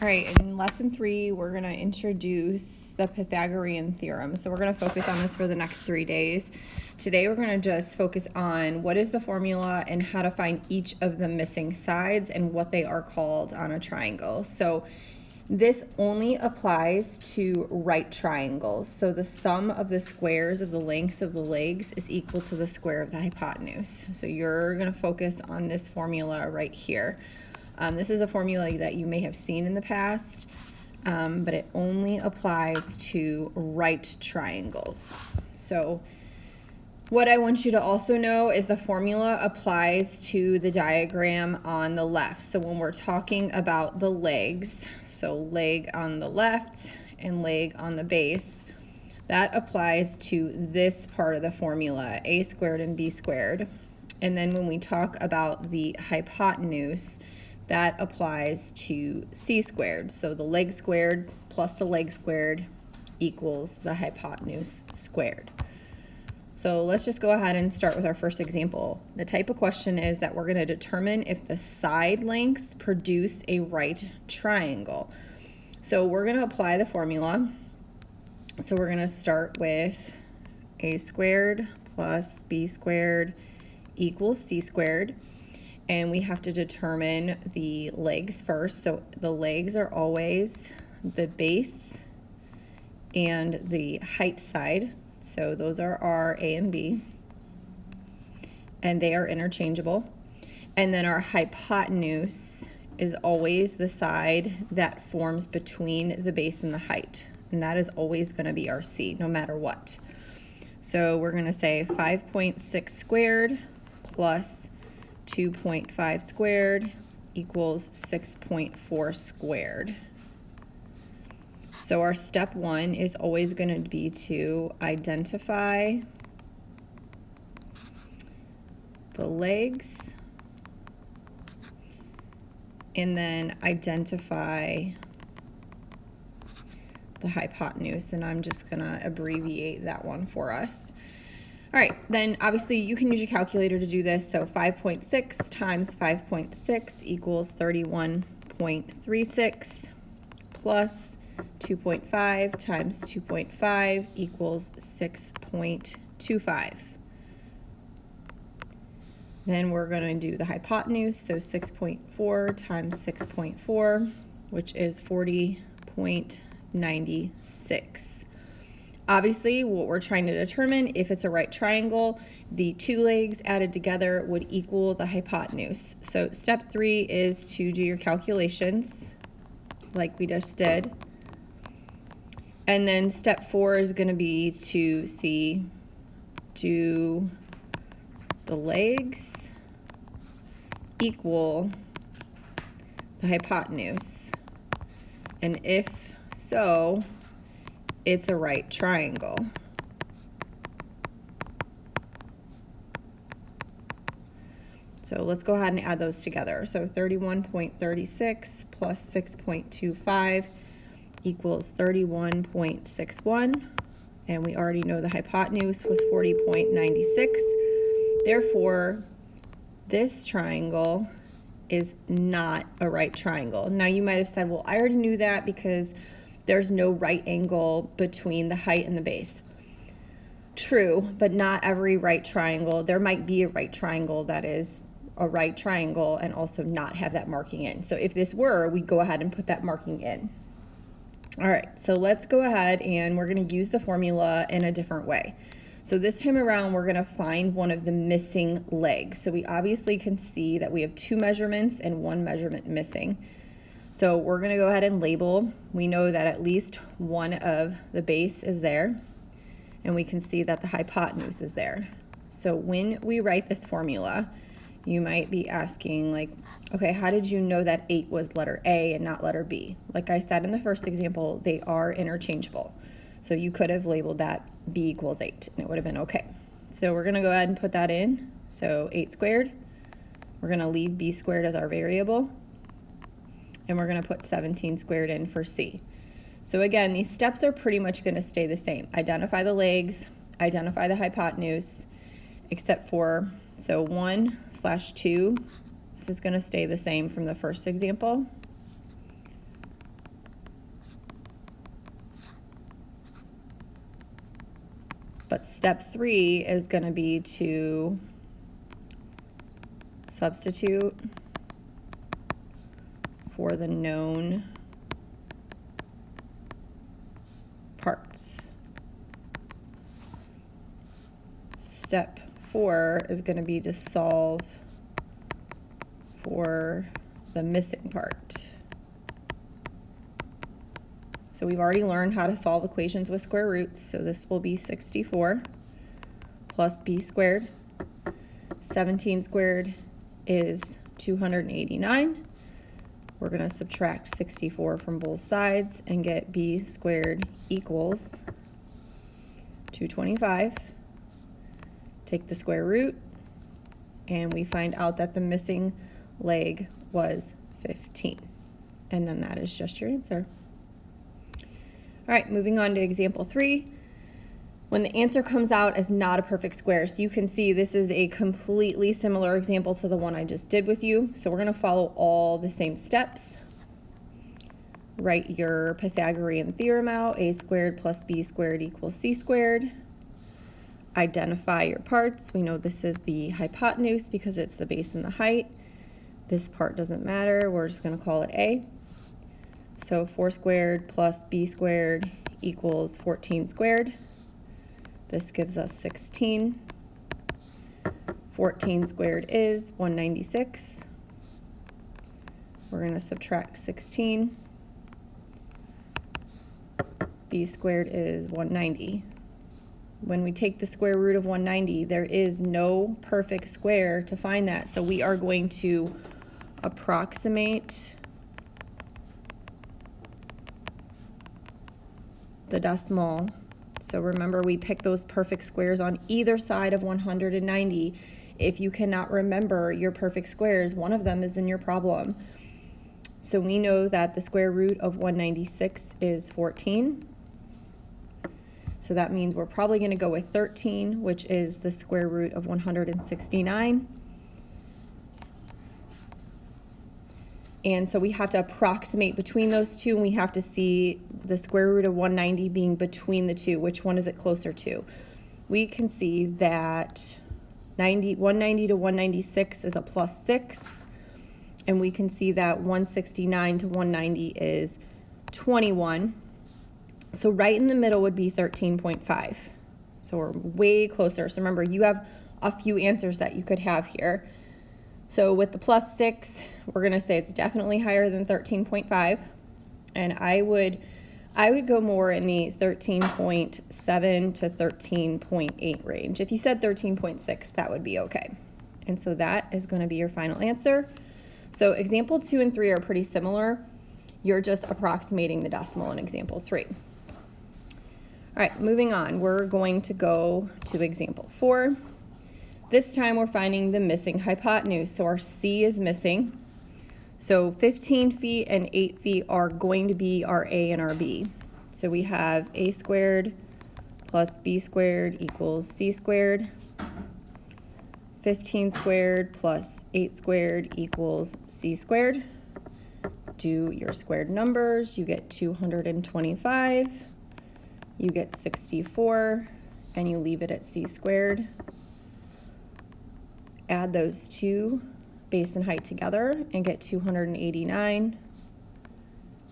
All right, in lesson 3, we're going to introduce the Pythagorean theorem. So we're going to focus on this for the next 3 days. Today we're going to just focus on what is the formula and how to find each of the missing sides and what they are called on a triangle. So this only applies to right triangles. So the sum of the squares of the lengths of the legs is equal to the square of the hypotenuse. So you're going to focus on this formula right here. This is a formula that you may have seen in the past, but it only applies to right triangles. So what I want you to also know is the formula applies to the diagram on the left. So when we're talking about the legs, so leg on the left and leg on the base, that applies to this part of the formula, a squared and b squared. And then when we talk about the hypotenuse, that applies to c squared. So the leg squared plus the leg squared equals the hypotenuse squared. So let's just go ahead and start with our first example. The type of question is that we're going to determine if the side lengths produce a right triangle. So we're going to apply the formula. So we're going to start with a squared plus b squared equals c squared. And we have to determine the legs first. So the legs are always the base and the height side. So those are our A and B. And they are interchangeable. And then our hypotenuse is always the side that forms between the base and the height. And that is always going to be our C, no matter what. So we're going to say 5.6 squared plus 2.5 squared equals 6.4 squared. So our step 1 is always going to be to identify the legs and then identify the hypotenuse, and I'm just going to abbreviate that one for us. All right, then obviously you can use your calculator to do this. So 5.6 times 5.6 equals 31.36 plus 2.5 times 2.5 equals 6.25. Then we're going to do the hypotenuse. So 6.4 times 6.4, which is 40.96. Obviously, what we're trying to determine, if it's a right triangle, the two legs added together would equal the hypotenuse. So step 3 is to do your calculations, like we just did. And then step 4 is going to be to do the legs equal the hypotenuse. And if so, it's a right triangle. So let's go ahead and add those together. So 31.36 plus 6.25 equals 31.61. And we already know the hypotenuse was 40.96. Therefore, this triangle is not a right triangle. Now you might have said, well, I already knew that because there's no right angle between the height and the base. True, but not every right triangle. There might be a right triangle that is a right triangle and also not have that marking in. So if this were, we'd go ahead and put that marking in. All right, so let's go ahead and we're going to use the formula in a different way. So this time around, we're going to find one of the missing legs. So we obviously can see that we have 2 measurements and 1 measurement missing. So we're going to go ahead and label. We know that at least one of the base is there, and we can see that the hypotenuse is there. So when we write this formula, you might be asking, like, okay, how did you know that 8 was letter A and not letter B? Like I said in the first example, they are interchangeable. So you could have labeled that B equals 8, and it would have been okay. So we're going to go ahead and put that in. So 8 squared. We're going to leave B squared as our variable. And we're going to put 17 squared in for C. So again, these steps are pretty much going to stay the same. Identify the legs, identify the hypotenuse, except for, so 1/2, this is going to stay the same from the first example. But step 3 is going to be to substitute for the known parts. Step 4 is going to be to solve for the missing part. So we've already learned how to solve equations with square roots. So this will be 64 plus b squared. 17 squared is 289. We're going to subtract 64 from both sides and get b squared equals 225. Take the square root, and we find out that the missing leg was 15. And then that is just your answer. All right, moving on to example 3. When the answer comes out as not a perfect square, so you can see this is a completely similar example to the one I just did with you. So we're going to follow all the same steps. Write your Pythagorean theorem out, a squared plus b squared equals c squared. Identify your parts. We know this is the hypotenuse because it's the base and the height. This part doesn't matter. We're just going to call it a. So 4 squared plus b squared equals 14 squared. This gives us 16. 14 squared is 196. We're going to subtract 16. B squared is 190. When we take the square root of 190, there is no perfect square to find that. So we are going to approximate the decimal. So remember, we pick those perfect squares on either side of 190. If you cannot remember your perfect squares, one of them is in your problem. So we know that the square root of 196 is 14. So that means we're probably going to go with 13, which is the square root of 169. And so we have to approximate between those two, and we have to see the square root of 190 being between the two. Which one is it closer to? We can see that 190 to 196 is a plus 6, and we can see that 169 to 190 is 21. So right in the middle would be 13.5. So we're way closer. So remember, you have a few answers that you could have here. So with the plus 6, we're going to say it's definitely higher than 13.5. And I would go more in the 13.7 to 13.8 range. If you said 13.6, that would be okay. And so that is going to be your final answer. So example 2 and 3 are pretty similar. You're just approximating the decimal in example 3. All right, moving on. We're going to go to example 4. This time we're finding the missing hypotenuse. So our C is missing. So 15 feet and 8 feet are going to be our A and our B. So we have A squared plus B squared equals C squared. 15 squared plus 8 squared equals C squared. Do your squared numbers. You get 225. You get 64, and you leave it at C squared. Add those two, base and height, together and get 289,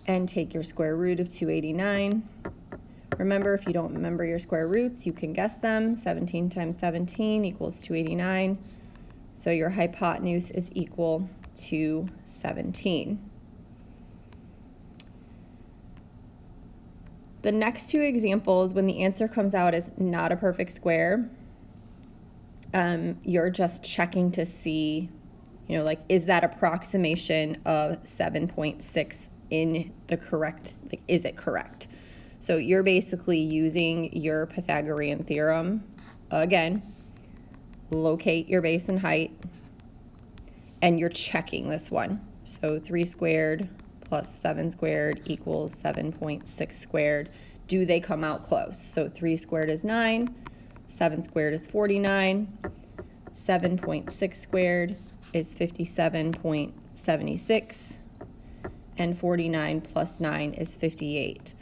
and take your square root of 289. Remember, if you don't remember your square roots, you can guess them. 17 times 17 equals 289. So your hypotenuse is equal to 17. The next two examples, when the answer comes out as not a perfect square, you're just checking to see, like, is that approximation of 7.6 in the correct, is it correct? So you're basically using your Pythagorean theorem. Again, locate your base and height, and you're checking this one. So 3 squared plus 7 squared equals 7.6 squared. Do they come out close? So 3 squared is 9, 7 squared is 49, 7.6 squared is 57.76, and 49 plus 9 is 58.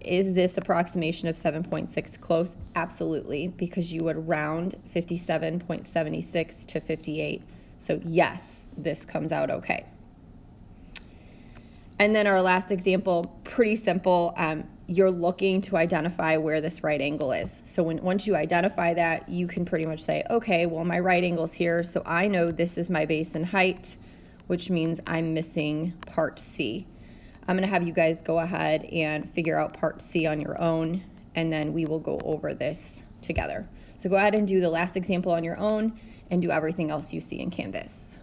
is this approximation of 7.6 close? Absolutely, because you would round 57.76 to 58. So yes, this comes out okay. And then our last example, pretty simple. You're looking to identify where this right angle is. So once you identify that, you can pretty much say, okay, well, my right angle's here, so I know this is my base and height, which means I'm missing part C. I'm gonna have you guys go ahead and figure out part C on your own, and then we will go over this together. So go ahead and do the last example on your own and do everything else you see in Canvas.